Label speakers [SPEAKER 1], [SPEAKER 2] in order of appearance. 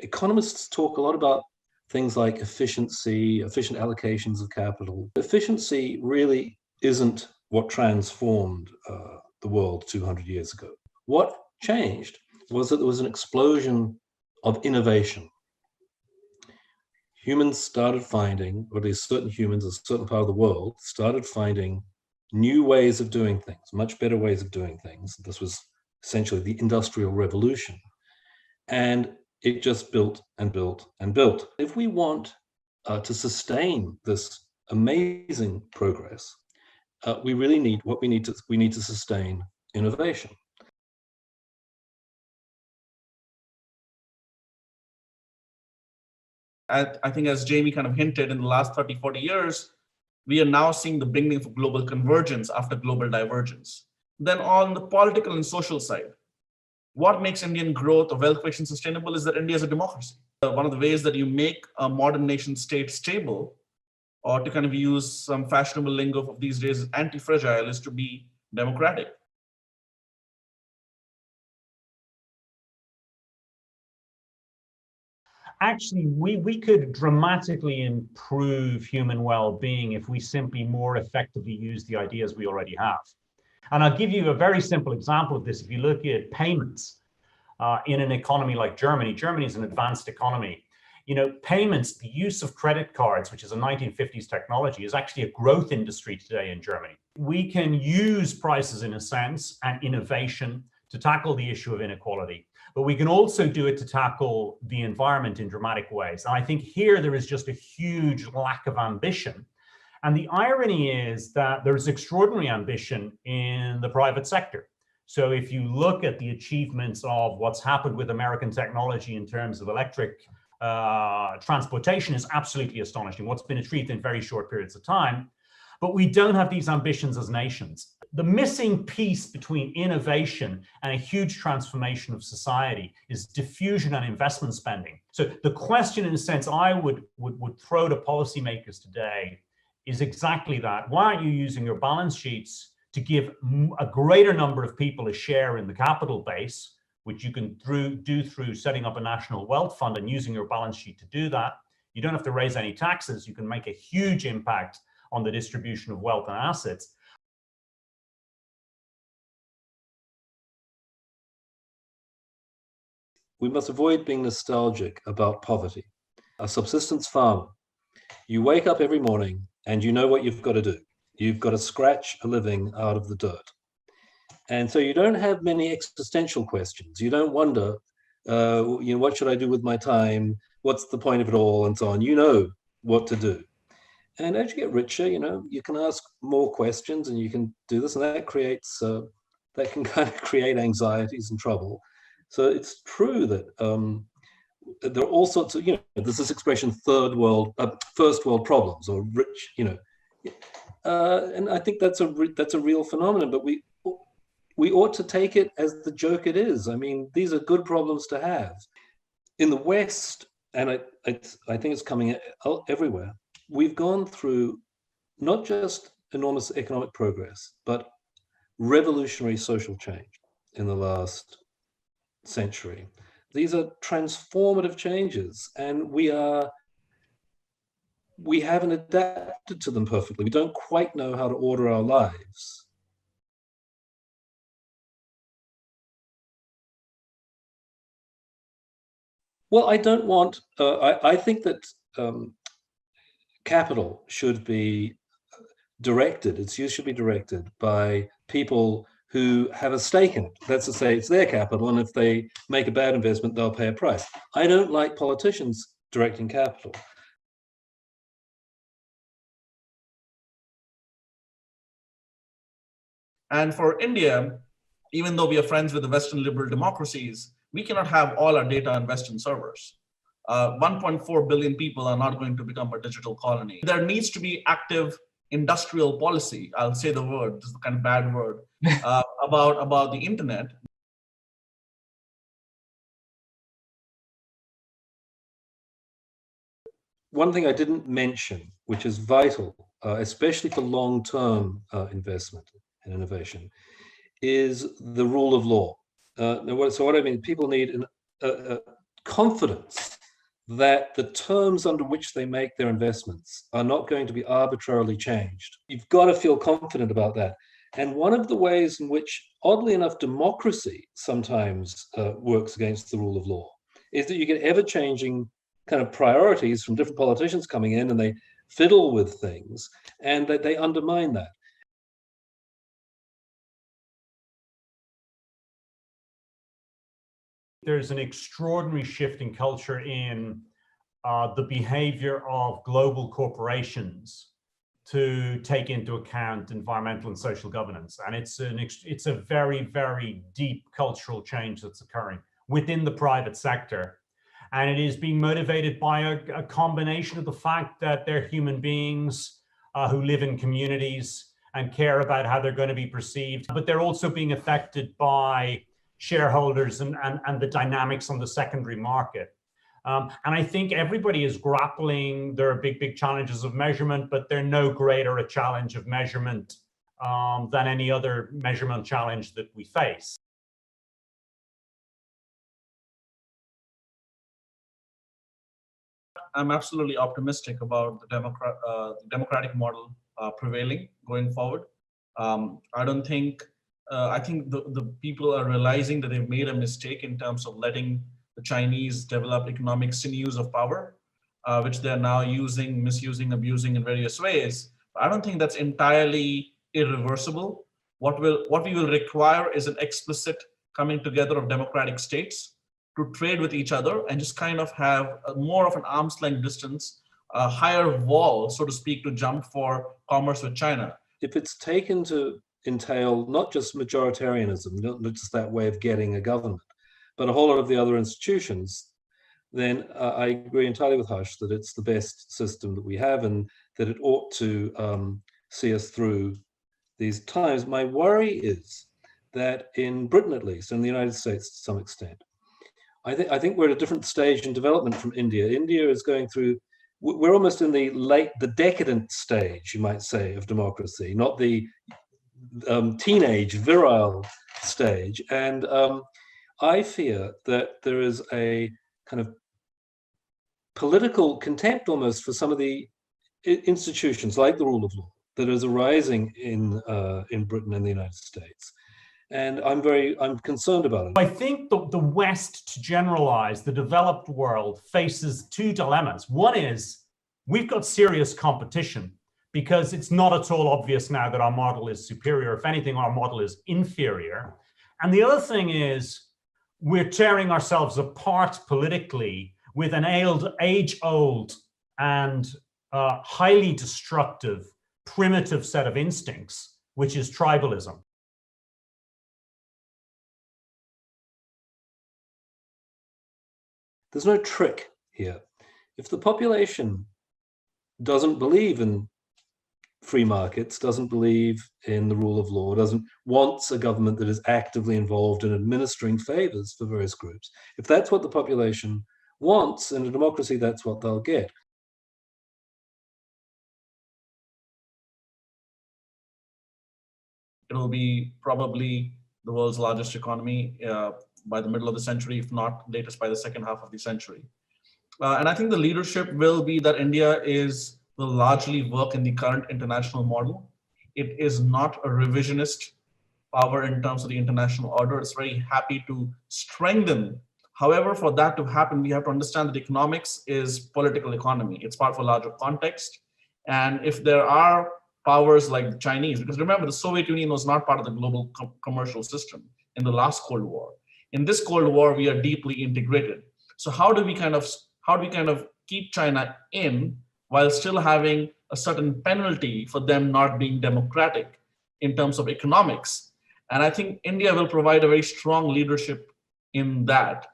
[SPEAKER 1] economists talk a lot about things like efficiency, efficient allocations of capital. Efficiency really isn't what transformed the world 200 years ago. What changed was that there was an explosion of innovation. Humans started finding, or at least certain humans, a certain part of the world, started finding new ways of doing things, much better ways of doing things. This was essentially the Industrial Revolution. And it just built and built and built. If we want to sustain this amazing progress, we really need we need to sustain innovation.
[SPEAKER 2] I think, as Jamie kind of hinted, in the last 30, 40 years, we are now seeing the beginning of global convergence after global divergence. Then on the political and social side, what makes Indian growth or wealth creation sustainable is that India is a democracy. One of the ways that you make a modern nation state stable, or to kind of use some fashionable lingo of these days, anti-fragile, is to be democratic.
[SPEAKER 3] Actually, we could dramatically improve human well-being if we simply more effectively use the ideas we already have. And I'll give you a very simple example of this. If you look at payments in an economy like Germany, Germany is an advanced economy. You know, payments, the use of credit cards, which is a 1950s technology, is actually a growth industry today in Germany. We can use prices, in a sense, and innovation to tackle the issue of inequality. But we can also do it to tackle the environment in dramatic ways. And I think here there is just a huge lack of ambition. And the irony is that there's extraordinary ambition in the private sector. So if you look at the achievements of what's happened with American technology in terms of electric transportation is absolutely astonishing, what's been achieved in very short periods of time. But we don't have these ambitions as nations. The missing piece between innovation and a huge transformation of society is diffusion and investment spending. So the question, in a sense, I would throw to policymakers today is exactly that. Why aren't you using your balance sheets to give a greater number of people a share in the capital base, which you can do through setting up a national wealth fund and using your balance sheet to do that? You don't have to raise any taxes. You can make a huge impact on the distribution of wealth and assets.
[SPEAKER 1] We must avoid being nostalgic about poverty. A subsistence farmer, you wake up every morning and you know what you've got to do. You've got to scratch a living out of the dirt. And so you don't have many existential questions. You don't wonder, what should I do with my time? What's the point of it all? And so on. You know what to do. And as you get richer, you can ask more questions and you can do this, and that creates, that can kind of create anxieties and trouble. So it's true that there are all sorts of, there's this expression, first world problems, or rich, and I think that's a real phenomenon, but we ought to take it as the joke it is. I mean, these are good problems to have. In the West, and I think it's coming everywhere, we've gone through not just enormous economic progress, but revolutionary social change in the last century. These are transformative changes, and we haven't adapted to them perfectly. We don't quite know how to order our lives. Well, I don't want, I think that capital should be directed, its use should be directed by people who have a stake in it. That's to say, it's their capital, and if they make a bad investment, they'll pay a price. I don't like politicians directing capital.
[SPEAKER 2] And for India, even though we are friends with the Western liberal democracies, we cannot have all our data on Western servers. 1.4 billion people are not going to become a digital colony. There needs to be active industrial policy, I'll say the word, this is a kind of bad word, about the internet.
[SPEAKER 1] One thing I didn't mention, which is vital, especially for long-term investment and innovation, is the rule of law. So what I mean, people need confidence that the terms under which they make their investments are not going to be arbitrarily changed. You've got to feel confident about that. And one of the ways in which, oddly enough, democracy sometimes works against the rule of law is that you get ever-changing kind of priorities from different politicians coming in, and they fiddle with things, and that they undermine that.
[SPEAKER 3] There's an extraordinary shift in culture in the behavior of global corporations to take into account environmental and social governance. And it's a very, very deep cultural change that's occurring within the private sector. And it is being motivated by a combination of the fact that they're human beings who live in communities and care about how they're going to be perceived, but they're also being affected by shareholders and the dynamics on the secondary market. And I think everybody is grappling. There are big challenges of measurement, but they're no greater a challenge of measurement than any other measurement challenge that we face.
[SPEAKER 2] I'm absolutely optimistic about the democratic model prevailing going forward. I think the people are realizing that they've made a mistake in terms of letting the Chinese develop economic sinews of power, which they're now using, misusing, abusing in various ways. I don't think that's entirely irreversible. What we will require is an explicit coming together of democratic states to trade with each other and just kind of have more of an arm's length distance, a higher wall, so to speak, to jump for commerce with China.
[SPEAKER 1] If it's taken to entail not just majoritarianism, not just that way of getting a government, but a whole lot of the other institutions, then I agree entirely with Harsh that it's the best system that we have and that it ought to see us through these times. My worry is that in Britain, at least, and the United States to some extent, I think we're at a different stage in development from India. India is going through, we're almost in the decadent stage, you might say, of democracy, not the teenage, virile stage. And I fear that there is a kind of political contempt almost for some of the institutions, like the rule of law, that is arising in Britain and the United States. And I'm concerned about it.
[SPEAKER 3] I think the West, to generalize, the developed world faces two dilemmas. One is we've got serious competition because it's not at all obvious now that our model is superior. If anything, our model is inferior. And the other thing is we're tearing ourselves apart politically with an age-old and highly destructive, primitive set of instincts, which is tribalism.
[SPEAKER 1] There's no trick here. If the population doesn't believe in free markets, doesn't believe in the rule of law, wants a government that is actively involved in administering favors for various groups, if that's what the population wants in a democracy, that's what they'll get.
[SPEAKER 2] It'll be probably the world's largest economy by the middle of the century, if not latest by the second half of the century. And I think the leadership will be that India will largely work in the current international model. It is not a revisionist power in terms of the international order. It's very happy to strengthen. However, for that to happen, we have to understand that economics is political economy. It's part of a larger context. And if there are powers like the Chinese, because remember, the Soviet Union was not part of the global commercial system in the last Cold War. In this Cold War, we are deeply integrated. So how do we kind of keep China in while still having a certain penalty for them not being democratic in terms of economics? And I think India will provide a very strong leadership in that.